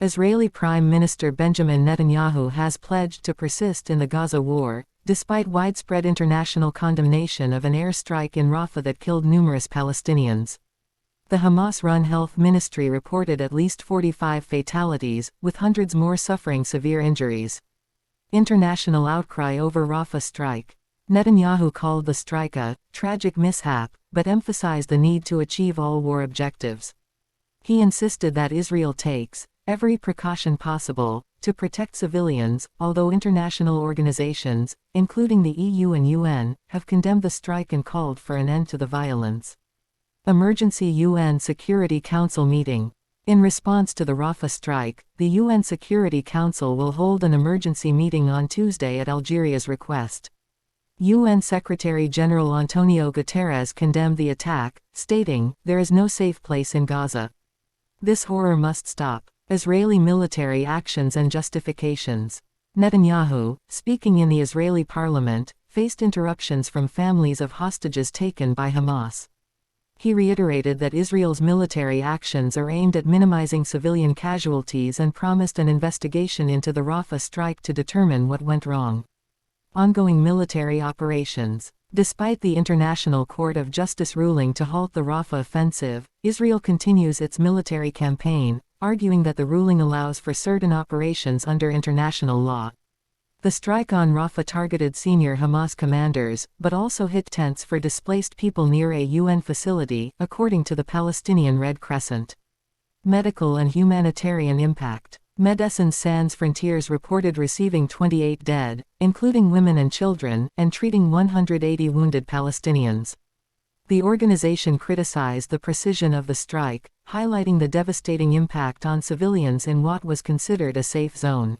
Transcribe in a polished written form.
Israeli Prime Minister Benjamin Netanyahu has pledged to persist in the Gaza war, despite widespread international condemnation of an airstrike in Rafah that killed numerous Palestinians. The Hamas-run health ministry reported at least 45 fatalities, with hundreds more suffering severe injuries. International outcry over Rafah strike. Netanyahu called the strike a tragic mishap, but emphasized the need to achieve all war objectives. He insisted that Israel takes every precaution possible to protect civilians, although international organizations, including the EU and UN, have condemned the strike and called for an end to the violence. Emergency UN Security Council meeting. In response to the Rafah strike, the UN Security Council will hold an emergency meeting on Tuesday at Algeria's request. UN Secretary-General Antonio Guterres condemned the attack, stating, "There is no safe place in Gaza. This horror must stop." Israeli military actions and justifications. Netanyahu, speaking in the Israeli parliament, faced interruptions from families of hostages taken by Hamas. He reiterated that Israel's military actions are aimed at minimizing civilian casualties and promised an investigation into the Rafah strike to determine what went wrong. Ongoing military operations. Despite the International Court of Justice ruling to halt the Rafah offensive, Israel continues its military campaign, arguing that the ruling allows for certain operations under international law. The strike on Rafah targeted senior Hamas commanders, but also hit tents for displaced people near a UN facility, according to the Palestinian Red Crescent. Medical and humanitarian impact. Médecins Sans Frontières reported receiving 28 dead, including women and children, and treating 180 wounded Palestinians. The organization criticized the precision of the strike, highlighting the devastating impact on civilians in what was considered a safe zone.